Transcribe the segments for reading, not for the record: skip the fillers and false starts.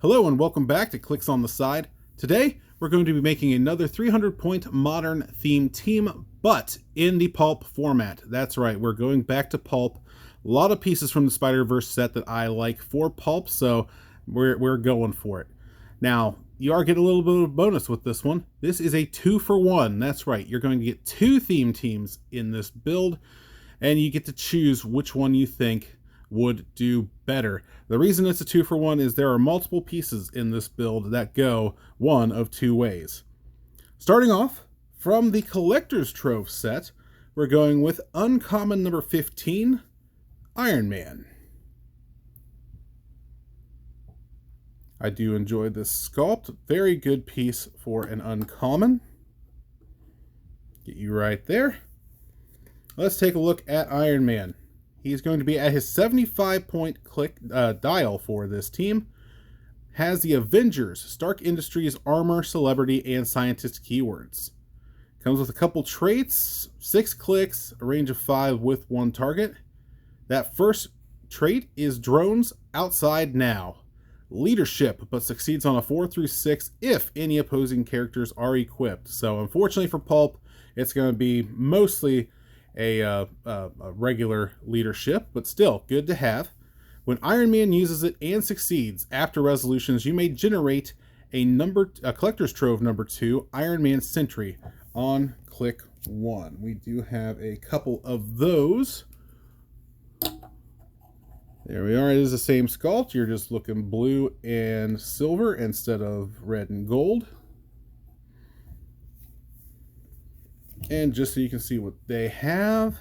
Hello and welcome back to Clicks on the Side. Today, we're going to be making another 300-point modern theme team, but in the Pulp format. That's right, we're going back to Pulp. A lot of pieces from the Spider-Verse set that I like for Pulp, so we're going for it. Now, you are getting a little bit of a bonus with this one. This is a 2-for-1. That's right, you're going to get 2 theme teams in this build, and you get to choose which one you think would do better. The reason it's a 2-for-1 is there are multiple pieces in this build that go one of 2 ways. Starting off from the Collector's Trove set, we're going with uncommon number 15, Iron Man. I do enjoy this sculpt. Very good piece for an uncommon. Get you right there. Let's take a look at Iron Man. He's going to be at his 75-point dial for this team. Has the Avengers, Stark Industries, Armor, Celebrity, and Scientist keywords. Comes with a couple traits, 6 clicks, a range of 5 with 1 target. That first trait is Drones Outside Now. Leadership, but succeeds on a 4 through 6 if any opposing characters are equipped. So unfortunately for Pulp, it's going to be mostly a regular leadership, but still good to have. When Iron Man uses it and succeeds after resolutions, you may generate a Collector's Trove number 2 Iron Man Sentry on click 1. We do have a couple of those. There we are. It is the same sculpt. You're just looking blue and silver instead of red and gold. And just so you can see what they have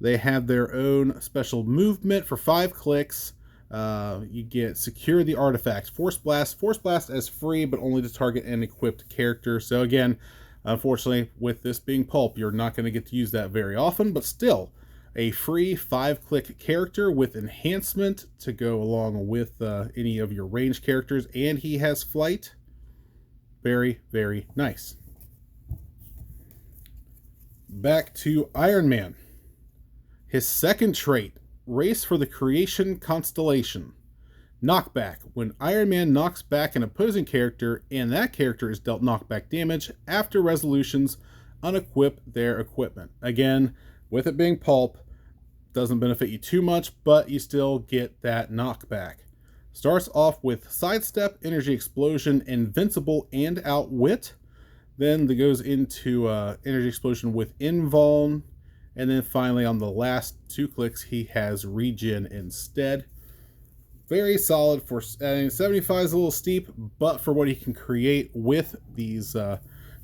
their own special movement for 5 clicks. You get Secure the Artifact. Force Blast as free, but only to target an equipped character. So again, unfortunately, with this being Pulp, you're not going to get to use that very often, but still, a free 5-click character with enhancement to go along with any of your ranged characters, and he has flight. Very, very nice. Back to Iron Man. His second trait, Race for the Creation Constellation. Knockback. When Iron Man knocks back an opposing character and that character is dealt knockback damage, after resolutions, unequip their equipment. Again, with it being Pulp, doesn't benefit you too much, but you still get that knockback. Starts off with Sidestep, Energy Explosion, Invincible, and Outwit. Then it goes into Energy Explosion with Invuln. And then finally on the last 2 clicks, he has Regen instead. Very solid for 75 is a little steep, but for what he can create with these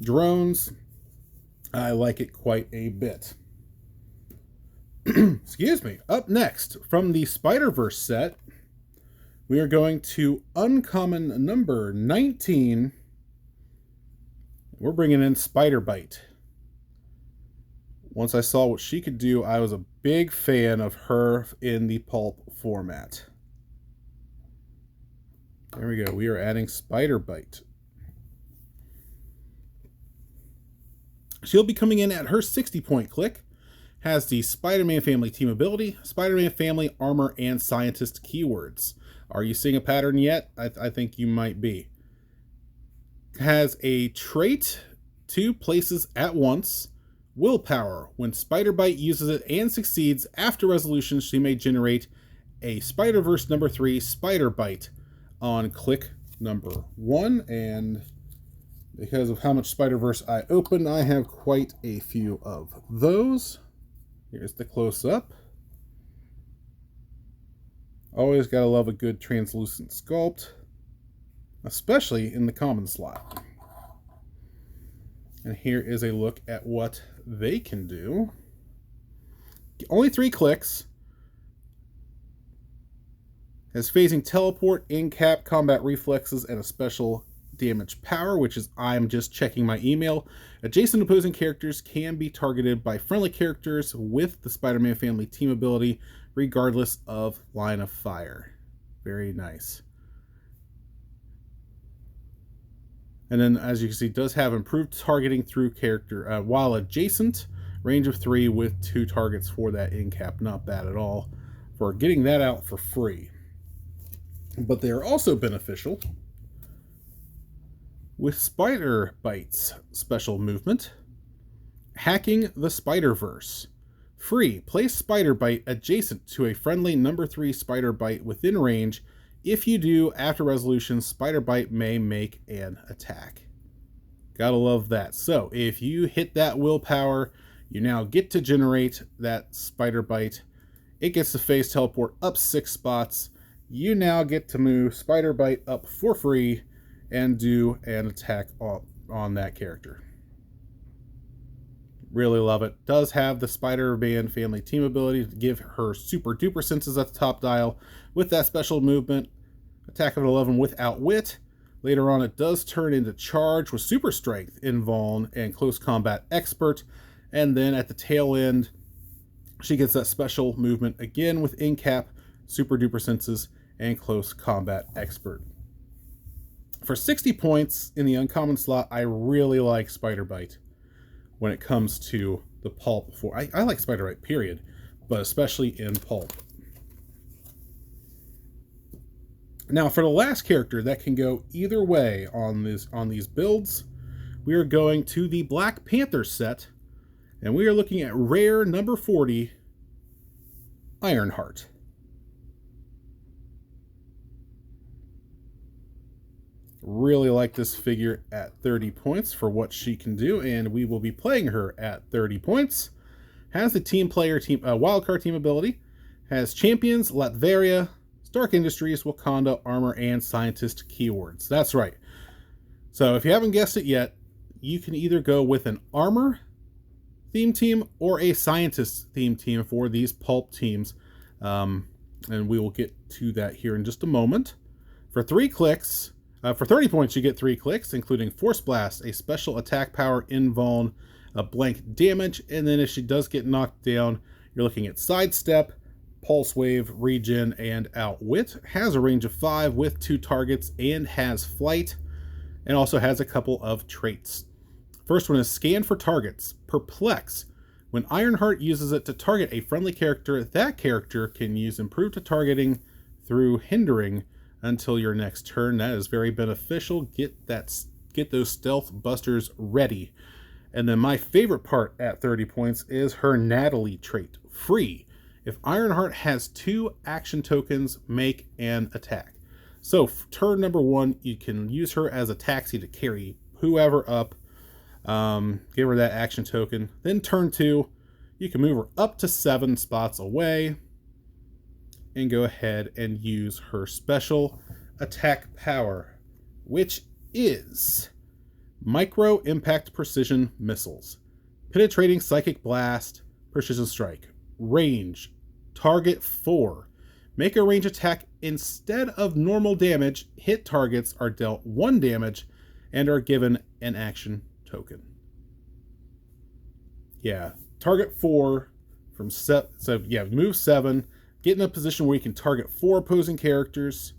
drones, I like it quite a bit. Excuse me. Up next, from the Spider-Verse set, we are going to uncommon number 19. We're bringing in Spider-Byte. Once I saw what she could do, I was a big fan of her in the Pulp format. There we go. We are adding Spider-Byte. She'll be coming in at her 60-point click. Has the Spider-Man family team ability, Spider-Man family armor, and scientist keywords. Are you seeing a pattern yet? I think you might be. Has a trait, 2 places at once. Willpower. When Spider-Byte uses it and succeeds after resolution, she may generate a Spider-Verse number 3 Spider-Byte on click number 1. And because of how much Spider-Verse I opened, I have quite a few of those. Here's the close-up. Always gotta love a good translucent sculpt, especially in the common slot. And here is a look at what they can do. Only 3 clicks. Has phasing teleport, in-cap, combat reflexes, and a special damage power, which is I'm just checking my email. Adjacent opposing characters can be targeted by friendly characters with the Spider-Man family team ability, regardless of line of fire. Very nice. And then, as you can see, does have improved targeting through character while adjacent, range of 3 with 2 targets for that in cap. Not bad at all for getting that out for free. but they are also beneficial with Spider-Byte's special movement, Hacking the Spider-Verse. Free, place Spider-Byte adjacent to a friendly number 3 Spider-Byte within range. If you do, after resolution, Spider-Byte may make an attack. Gotta love that. So, if you hit that willpower, you now get to generate that Spider-Byte. It gets to phase teleport up 6 spots. You now get to move Spider-Byte up for free and do an attack on that character. Really love it. Does have the Spider-Man family team ability to give her super duper senses at the top dial with that special movement. Attack of 11 with Outwit. Later on, it does turn into Charge with Super Strength, Invuln, and Close Combat Expert. And then at the tail end, she gets that special movement again with Incap, Super Duper Senses, and Close Combat Expert. For 60 points in the uncommon slot, I really like Spider-Byte when it comes to the Pulp. I like Spider-Byte, period, but especially in Pulp. Now, for the last character that can go either way on these builds, we are going to the Black Panther set, and we are looking at rare number 40, Ironheart. Really like this figure at 30 points for what she can do, and we will be playing her at 30 points. Has the wildcard team ability, has Champions, Latveria, Stark Industries, Wakanda, Armor, and Scientist keywords. That's right. So if you haven't guessed it yet, you can either go with an Armor theme team or a Scientist theme team for these Pulp teams. And we will get to that here in just a moment. For 3 clicks, for 30 points, you get 3 clicks, including Force Blast, a special attack power, Invuln, a blank damage, and then if she does get knocked down, you're looking at Sidestep, Pulse Wave, Regen, and Outwit. Has a range of 5 with 2 targets and has Flight, and also has a couple of traits. First one is Scan for Targets. Perplex. When Ironheart uses it to target a friendly character, that character can use Improved Targeting through Hindering until your next turn. That is very beneficial. Get those stealth busters ready. And then my favorite part at 30 points is her Natalie trait. Free. If Ironheart has 2 action tokens, make an attack. So turn number 1, you can use her as a taxi to carry whoever up. Give her that action token. Then turn 2, you can move her up to 7 spots away and go ahead and use her special attack power, which is Micro Impact Precision Missiles, Penetrating Psychic Blast, Precision Strike, Range, Target 4. Make a range attack instead of normal damage. Hit targets are dealt 1 damage and are given an action token. Yeah, target 4 from move 7. Get in a position where you can target 4 opposing characters.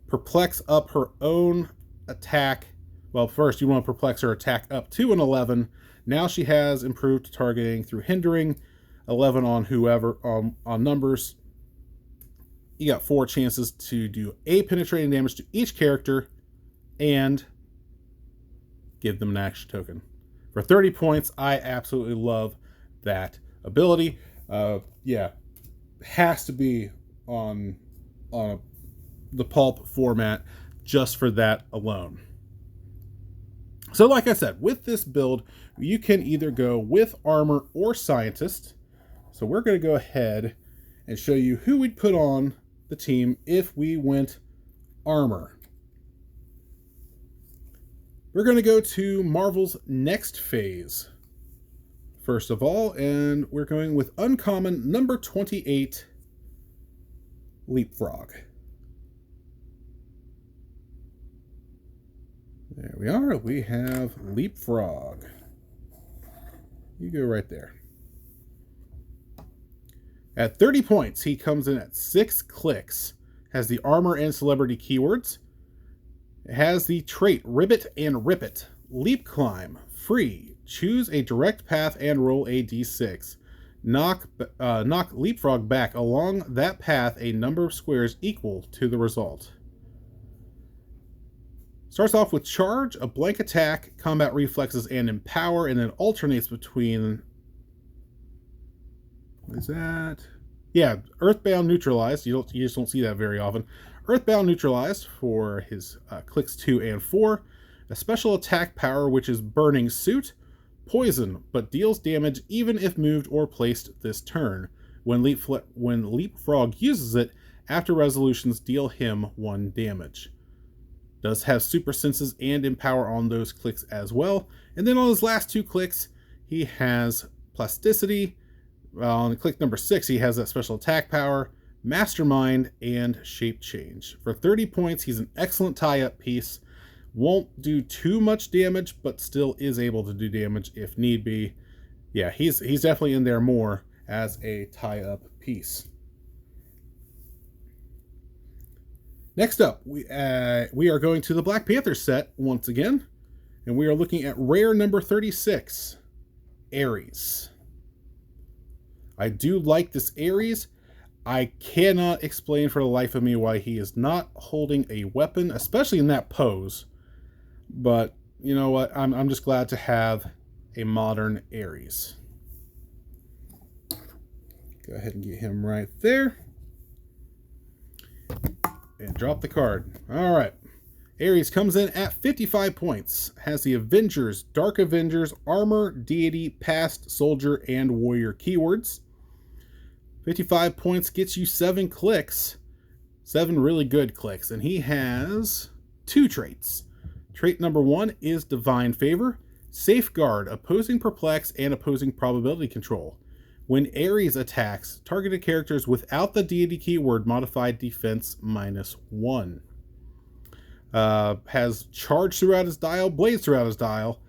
Perplex up her own attack. Well, first you want to perplex her attack up to an 11. Now she has improved targeting through Hindering. 11 on whoever on numbers. You got 4 chances to do a penetrating damage to each character and give them an action token. For 30 points, I absolutely love that ability. Has to be on the Pulp format just for that alone. So like I said, with this build, you can either go with Armor or Scientist. So we're going to go ahead and show you who we'd put on the team if we went Armor. We're going to go to Marvel's next phase first of all, and we're going with uncommon number 28, Leapfrog. There we are. We have Leapfrog. You go right there. At 30 points, he comes in at 6 clicks. Has the armor and celebrity keywords. It has the trait Ribbit and Rip It. Leap Climb. Free. Choose a direct path and roll a d6. Knock Leapfrog back along that path a number of squares equal to the result. Starts off with charge, a blank attack, combat reflexes, and empower, and then alternates between... What is that? Yeah, Earthbound Neutralized. You just don't see that very often. Earthbound Neutralized for his clicks 2 and 4. A special attack power, which is Burning Suit. Poison, but deals damage even if moved or placed this turn. When Leapfrog uses it, after resolutions, deal him 1 damage. Does have super senses and empower on those clicks as well. And then on his last 2 clicks, he has plasticity. On click number 6, he has that special attack power, mastermind, and shape change. For 30 points, he's an excellent tie-up piece. Won't do too much damage, but still is able to do damage if need be. Yeah, he's definitely in there more as a tie-up piece. Next up, we are going to the Black Panther set once again, and we are looking at rare number 36, Ares. I do like this Ares. I cannot explain for the life of me why he is not holding a weapon, especially in that pose. But you know what? I'm just glad to have a modern Ares. Go ahead and get him right there. And drop the card. All right. Ares comes in at 55 points. Has the Avengers, Dark Avengers, Armor, Deity, Past, Soldier, and Warrior keywords. 55 points gets you 7 clicks. 7 really good clicks. And he has 2 traits. Trait number 1 is Divine Favor. Safeguard, opposing perplex, and opposing probability control. When Ares attacks, targeted characters without the deity keyword modified defense -1. Has charge throughout his dial, blades throughout his dial.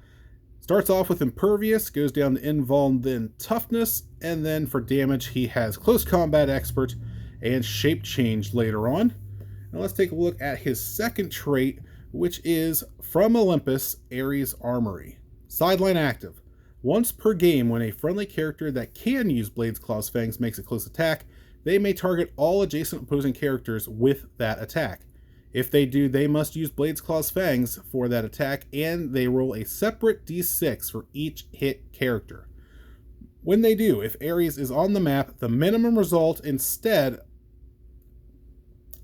Starts off with Impervious, goes down to Invuln, then Toughness, and then for damage he has Close Combat Expert and Shape Change later on. Now let's take a look at his second trait, which is from Olympus, Ares Armory. Sideline active. Once per game, when a friendly character that can use Blades, Claws, Fangs makes a close attack, they may target all adjacent opposing characters with that attack. If they do, they must use Blades, Claws, Fangs for that attack, and they roll a separate d6 for each hit character. When they do, if Ares is on the map, the minimum result is instead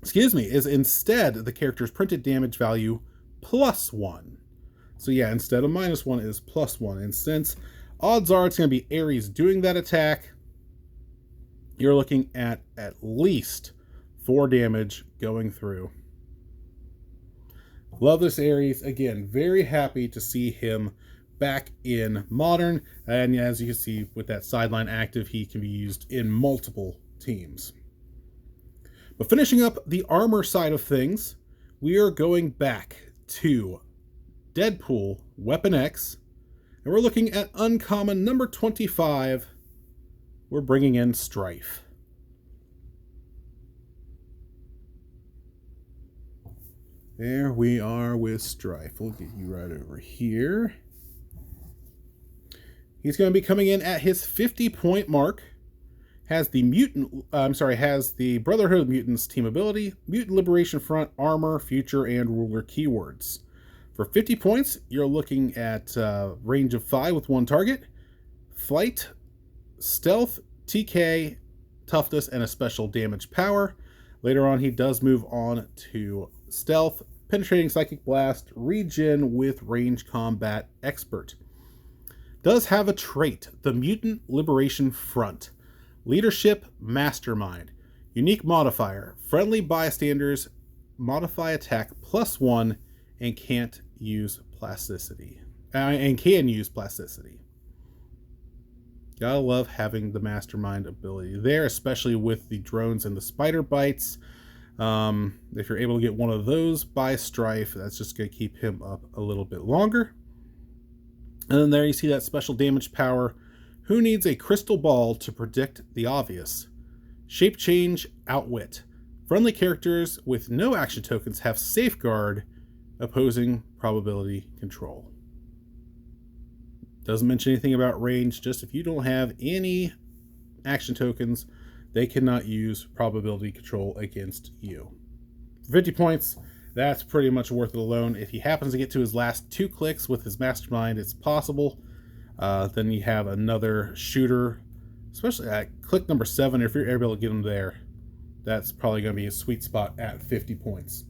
the character's printed damage value +1. So yeah, instead of -1 is +1. And since odds are it's going to be Ares doing that attack, you're looking at least 4 damage going through. Love this Ares. Again, very happy to see him back in Modern. And as you can see with that sideline active, he can be used in multiple teams. But finishing up the armor side of things, we are going back to Deadpool Weapon X. And we're looking at uncommon number 25. We're bringing in Strife. There we are with Strife. We'll get you right over here. He's going to be coming in at his 50-point mark. Has the Brotherhood of Mutants team ability, Mutant Liberation Front, Armor, Future, and Ruler keywords. For 50 points, you're looking at range of 5 with 1 target, Flight, Stealth, TK, Toughness, and a special damage power. Later on, he does move on to Stealth, Penetrating Psychic Blast, Regen with Range Combat Expert. Does have a trait, the Mutant Liberation Front. Leadership, Mastermind. Unique modifier, friendly bystanders modify attack +1 and can't use plasticity. Gotta love having the Mastermind ability there, especially with the drones and the Spider-Bytes. If you're able to get one of those by Strife, that's just going to keep him up a little bit longer. And then there you see that special damage power. Who needs a crystal ball to predict the obvious? Shape Change, Outwit. Friendly characters with no action tokens have Safeguard, opposing probability control. Doesn't mention anything about range, just if you don't have any action tokens, they cannot use probability control against you. For 50 points, that's pretty much worth it alone. If he happens to get to his last 2 clicks with his Mastermind, it's possible. Then you have another shooter, especially at click number 7. If you're able to get him there, that's probably going to be a sweet spot at 50 points.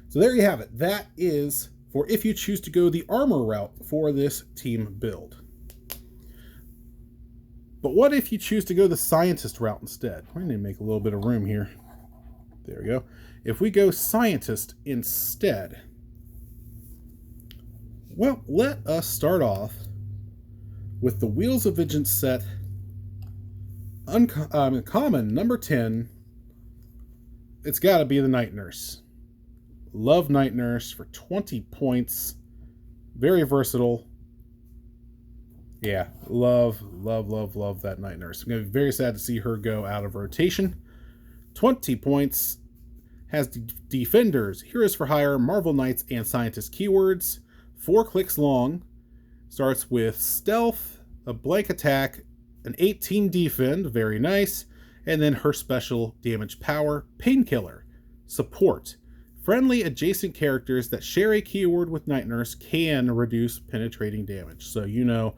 So there you have it. That is for if you choose to go the armor route for this team build. But what if you choose to go the scientist route instead? We need to make a little bit of room here. There we go. If we go scientist instead, well, let us start off with the Wheels of Vengeance set, common number 10. It's got to be the Night Nurse. Love Night Nurse for 20 points. Very versatile. Yeah, love that Night Nurse. I'm going to be very sad to see her go out of rotation. 20 points. Has Defenders, Heroes for Hire, Marvel Knights, and Scientist keywords. 4 clicks long. Starts with Stealth, a blank attack, an 18 defend, very nice. And then her special damage power, Painkiller. Support. Friendly adjacent characters that share a keyword with Night Nurse can reduce penetrating damage. So you know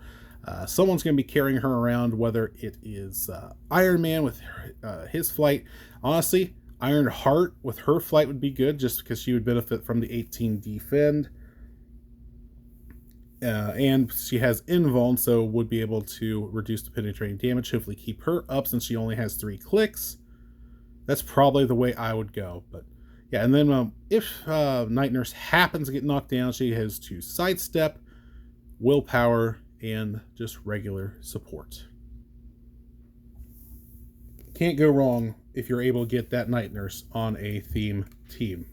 someone's going to be carrying her around, whether it is Iron Man with his flight. Honestly, Ironheart with her flight would be good just because she would benefit from the 18 defend. And she has invuln, so would be able to reduce the penetrating damage. Hopefully keep her up since she only has 3 clicks. That's probably the way I would go. But yeah, and then if Night Nurse happens to get knocked down, she has to sidestep, willpower, and just regular support. Can't go wrong if you're able to get that Night Nurse on a theme team.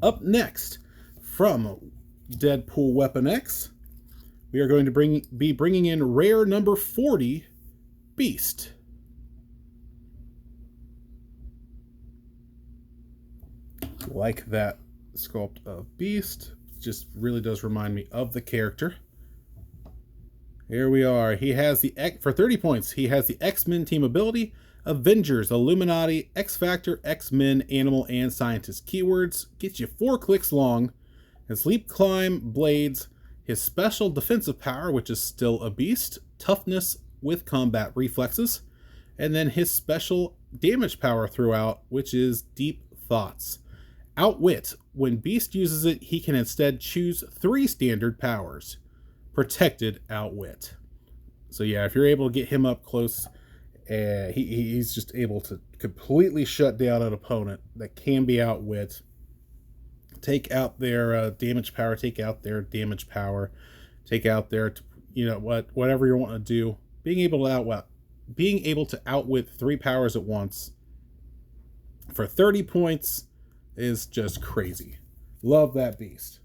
Up next, from Deadpool Weapon X, we are going to be bringing in rare number 40, Beast. Like that sculpt of Beast. Just really does remind me of the character. Here we are. He has for 30 points, he has the X-Men team ability, Avengers, Illuminati, X-Factor, X-Men, Animal, and Scientist keywords. Gets you 4 clicks long. His Leap, Climb, Blades, his special defensive power, which is still a beast, Toughness with combat reflexes, and then his special damage power throughout, which is Deep Thoughts. Outwit. When Beast uses it, he can instead choose 3 standard powers. Protected Outwit. So yeah, if you're able to get him up close, he's just able to completely shut down an opponent that can be Outwit. Take out their damage power, take out their damage power, take out their, whatever you want to do. Being able to outwit 3 powers at once for 30 points is just crazy. Love that Beast.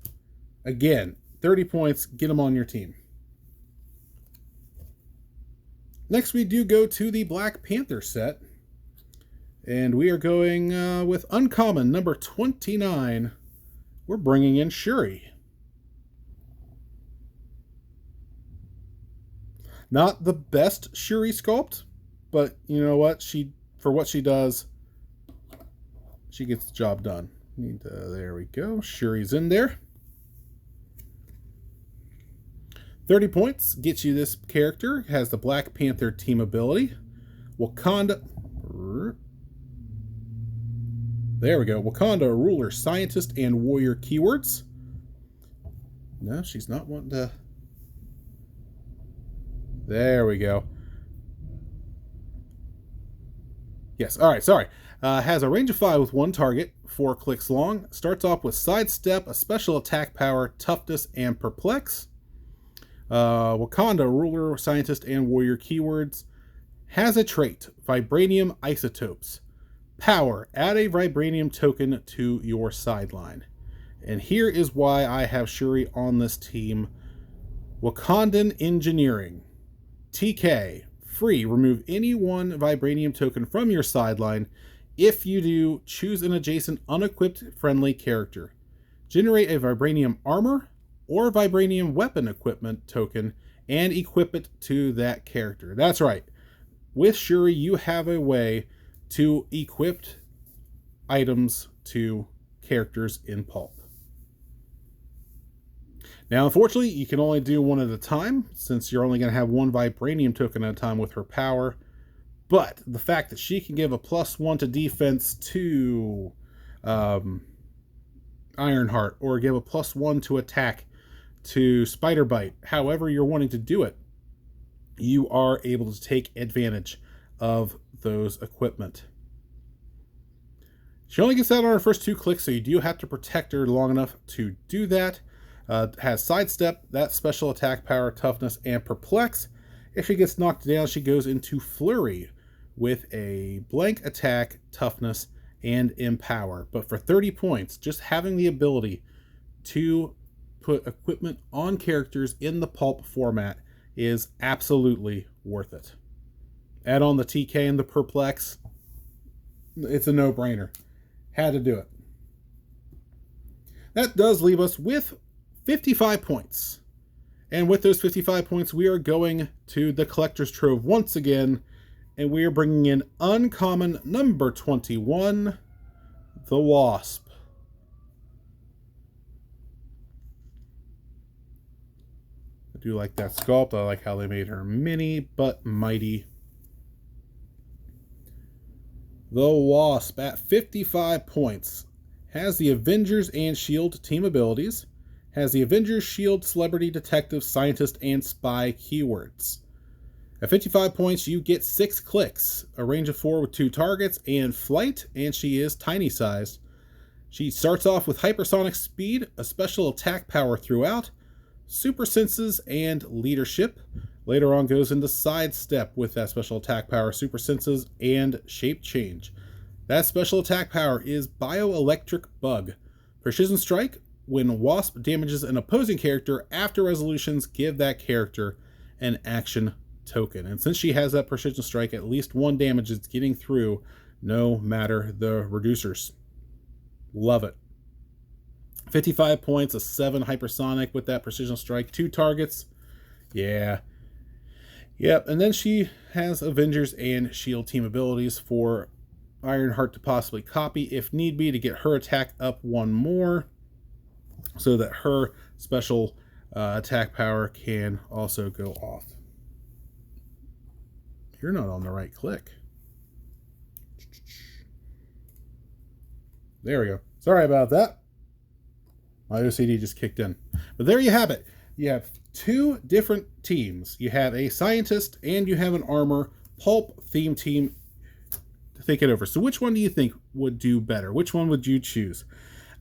Again, 30 points, get them on your team. Next, we do go to the Black Panther set. And we are going with uncommon number 29. We're bringing in Shuri. Not the best Shuri sculpt, but you know what? For what she does, she gets the job done. There we go. Shuri's in there. 30 points gets you this character. Has the Black Panther team ability. Wakanda. There we go. Wakanda ruler, scientist, and warrior keywords. No, she's not wanting to. There we go. Yes, all right, sorry. Has a range of 5 with 1 target, 4 clicks long. Starts off with sidestep, a special attack power, toughness, and perplex. Wakanda ruler, scientist, and warrior keywords. Has a trait, vibranium isotopes. Power, add a vibranium token to your sideline. And here is why I have Shuri on this team. Wakandan Engineering. TK, free, remove any 1 vibranium token from your sideline. If you do, choose an adjacent unequipped friendly character. Generate a vibranium armor or vibranium weapon equipment token and equip it to that character. That's right. With Shuri, you have a way to equip items to characters in Pulp. Now, unfortunately, you can only do one at a time, since you're only going to have one Vibranium token at a time with her power. But the fact that she can give a +1 to defense to Ironheart, or give a +1 to attack to Spider-Byte, however you're wanting to do it, you are able to take advantage of those equipment. She only gets that on her first 2 clicks, so you do have to protect her long enough to do that. Has Sidestep, that special attack power, toughness, and perplex. If she gets knocked down, she goes into Flurry with a blank attack, toughness, and empower. But for 30 points, just having the ability to put equipment on characters in the Pulp format is absolutely worth it. Add on the TK and the perplex. It's a no-brainer. Had to do it. That does leave us with 55 points. And with those 55 points, we are going to the Collector's Trove once again, and we are bringing in uncommon number 21, the Wasp. I do like that sculpt. I like how they made her mini but mighty. The Wasp at 55 points has the Avengers and S.H.I.E.L.D. team abilities, has the Avengers, S.H.I.E.L.D., Celebrity, Detective, Scientist, and Spy keywords. At 55 points, you get 6 clicks, a range of 4 with 2 targets, and flight, and she is tiny sized. She starts off with hypersonic speed, a special attack power throughout, super senses, and leadership. Later on goes into sidestep with that special attack power, super senses, and shape change. That special attack power is bioelectric bug. Precision strike, when Wasp damages an opposing character after resolutions, give that character an action token. And since she has that precision strike, at least 1 damage is getting through no matter the reducers. Love it. 55 points, a 7 hypersonic with that precision strike, 2 targets. Yeah. Yep, and then she has Avengers and S.H.I.E.L.D. team abilities for Ironheart to possibly copy if need be to get her attack up 1 more, so that her special attack power can also go off. You're not on the right click. There we go. Sorry about that. My OCD just kicked in. But there you have it. You have 2 different teams. You have a scientist and you have an armor Pulp theme team. Think it over. So which one do you think would do better? Which one would you choose?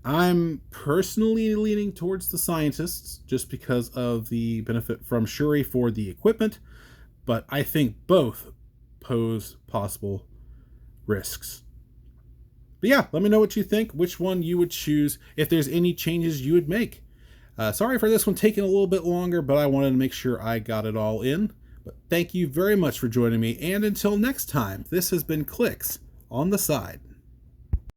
I'm personally leaning towards the scientists just because of the benefit from Shuri for the equipment, but I think both pose possible risks. But yeah, let me know what you think, which one you would choose, if there's any changes you would make. Sorry for this one taking a little bit longer, but I wanted to make sure I got it all in. But thank you very much for joining me, and until next time, this has been Clicks on the Side.